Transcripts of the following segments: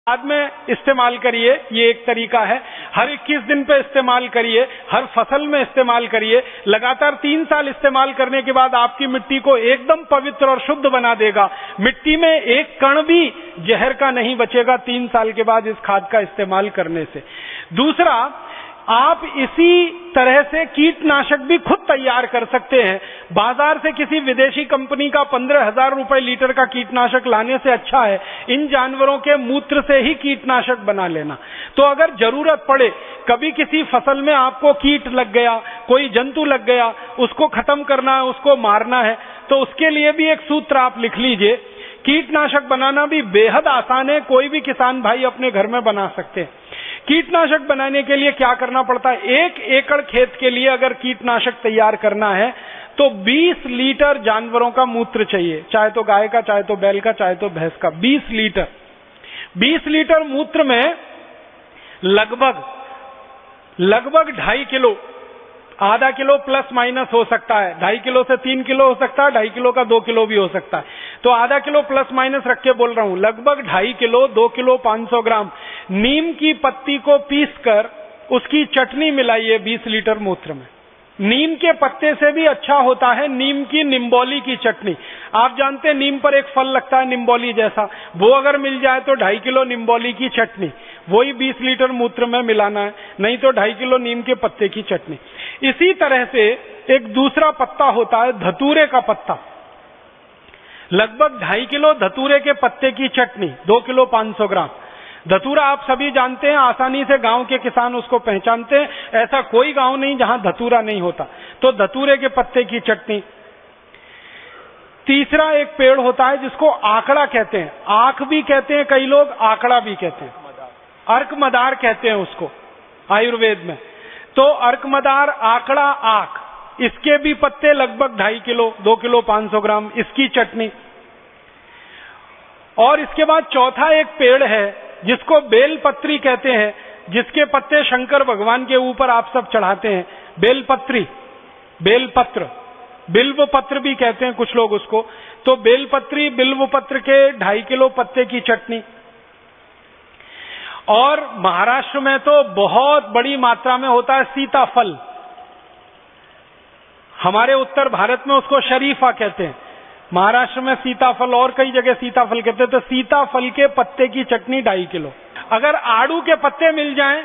बाद में इस्तेमाल करिए, ये एक तरीका है। हर 21 दिन पे इस्तेमाल करिए, हर फसल में इस्तेमाल करिए। लगातार 3 साल इस्तेमाल करने के बाद आपकी मिट्टी को एकदम पवित्र और शुद्ध बना देगा। मिट्टी में एक कण भी जहर का नहीं बचेगा 3 साल के बाद इस खाद का इस्तेमाल करने से। दूसरा, आप इसी तरह से कीटनाशक भी खुद तैयार कर सकते हैं। बाजार से किसी विदेशी कंपनी का 15,000 रुपए लीटर का कीटनाशक लाने से अच्छा है इन जानवरों के मूत्र से ही कीटनाशक बना लेना। तो अगर जरूरत पड़े, कभी किसी फसल में आपको कीट लग गया, कोई जंतु लग गया, उसको खत्म करना है, उसको मारना है, तो उसके लिए भी एक सूत्र आप लिख लीजिए। कीटनाशक बनाना भी बेहद आसान है, कोई भी किसान भाई अपने घर में बना सकते हैं। कीटनाशक बनाने के लिए क्या करना पड़ता है? 1 एकड़ खेत के लिए अगर कीटनाशक तैयार करना है तो 20 लीटर जानवरों का मूत्र चाहिए, चाहे तो गाय का, चाहे तो बैल का, चाहे तो भैंस का। 20 लीटर। 20 लीटर मूत्र में लगभग 2.5 किलो, आधा किलो प्लस माइनस हो सकता है, 2.5 किलो से 3 किलो हो सकता है, 2.5 किलो का 2 किलो भी हो सकता है, तो आधा किलो प्लस माइनस रख के बोल रहा हूं। लगभग 2.5 किलो, 2 किलो 500 ग्राम नीम की पत्ती को पीसकर उसकी चटनी मिलाइए 20 लीटर मूत्र में। नीम के पत्ते से भी अच्छा होता है नीम की निम्बोली की चटनी। आप जानते हैं नीम पर एक फल लगता है निम्बोली जैसा, वो अगर मिल जाए तो 2.5 किलो निम्बोली की चटनी वही 20 लीटर मूत्र में मिलाना है, नहीं तो 2.5 किलो नीम के पत्ते की चटनी। इसी तरह से एक दूसरा पत्ता होता है धतूरे का पत्ता, लगभग 2.5 किलो धतूरे के पत्ते की चटनी, 2 किलो 500 ग्राम। धतूरा आप सभी जानते हैं, आसानी से गांव के किसान उसको पहचानते हैं, ऐसा कोई गांव नहीं जहां धतूरा नहीं होता। तो धतूरे के पत्ते की चटनी। तीसरा एक पेड़ होता है जिसको आकड़ा कहते हैं, आंख भी कहते हैं कई लोग, आकड़ा भी कहते हैं, अर्कमदार कहते हैं उसको आयुर्वेद में। तो अर्कमदार, आकड़ा, आक, इसके भी पत्ते लगभग 2.5 किलो, 2 किलो 500 ग्राम, इसकी चटनी। और इसके बाद चौथा एक पेड़ है जिसको बेलपत्री कहते हैं, जिसके पत्ते शंकर भगवान के ऊपर आप सब चढ़ाते हैं। बेलपत्री, बेलपत्र, बिल्व पत्र भी कहते हैं कुछ लोग उसको। तो बेलपत्री, बिल्व पत्र के 2.5 किलो पत्ते की चटनी। और महाराष्ट्र में तो बहुत बड़ी मात्रा में होता है सीताफल, हमारे उत्तर भारत में उसको शरीफा कहते हैं, महाराष्ट्र में सीताफल और कई जगह सीताफल कहते हैं। तो सीताफल के पत्ते की चटनी 2.5 किलो। अगर आड़ू के पत्ते मिल जाएं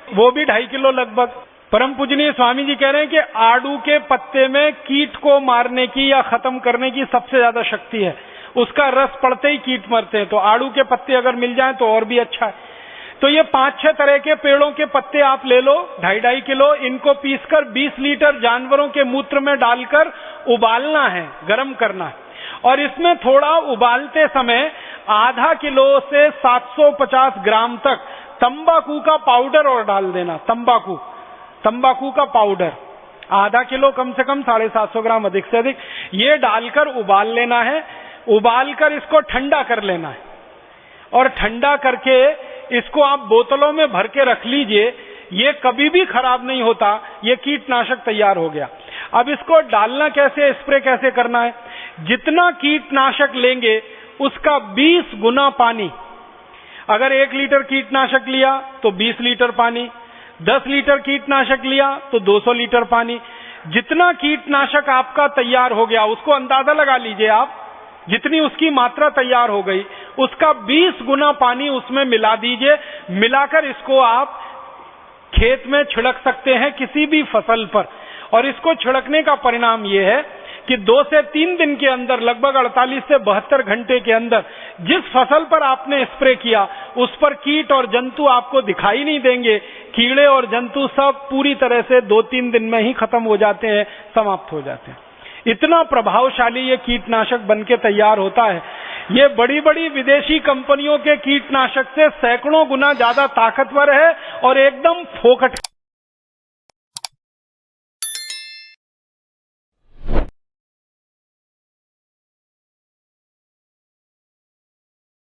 वो भी 2.5 किलो लगभग। परम पूजनीय स्वामी जी कह रहे हैं कि आड़ू के पत्ते में कीट को मारने की या खत्म करने की सबसे ज्यादा शक्ति है, उसका रस पड़ते ही कीट मरते हैं। तो आड़ू के पत्ते अगर मिल जाएं तो और भी अच्छा है। तो ये 5-6 तरह के पेड़ों के पत्ते आप ले लो, 2.5 किलो, इनको पीसकर 20 लीटर जानवरों के मूत्र में डालकर उबालना है, गर्म करना है। और इसमें थोड़ा उबालते समय आधा किलो से 750 ग्राम तक तंबाकू का पाउडर और डाल देना। तंबाकू का पाउडर आधा किलो, कम से कम 750 ग्राम, अधिक से अधिक, ये डालकर उबाल लेना है। उबालकर इसको ठंडा कर लेना है और ठंडा करके इसको आप बोतलों में भर के रख लीजिए। ये कभी भी खराब नहीं होता। ये कीटनाशक तैयार हो गया। अब इसको डालना कैसे, स्प्रे कैसे करना है? जितना कीटनाशक लेंगे उसका 20 गुना पानी। अगर 1 लीटर कीटनाशक लिया तो 20 लीटर पानी, 10 लीटर कीटनाशक लिया तो 200 लीटर पानी। जितना कीटनाशक आपका तैयार हो गया उसको अंदाजा लगा लीजिए आप, जितनी उसकी मात्रा तैयार हो गई उसका 20 गुना पानी उसमें मिला दीजिए। मिलाकर इसको आप खेत में छिड़क सकते हैं किसी भी फसल पर। और इसको छिड़कने का परिणाम यह है कि 2 से 3 दिन के अंदर, लगभग 48 से 72 घंटे के अंदर जिस फसल पर आपने स्प्रे किया उस पर कीट और जंतु आपको दिखाई नहीं देंगे। कीड़े और जंतु सब पूरी तरह से 2-3 दिन में ही खत्म हो जाते हैं, समाप्त हो जाते हैं। इतना प्रभावशाली ये कीटनाशक बनके तैयार होता है। ये बड़ी बड़ी विदेशी कंपनियों के कीटनाशक से सैकड़ों गुना ज्यादा ताकतवर है और एकदम फोकट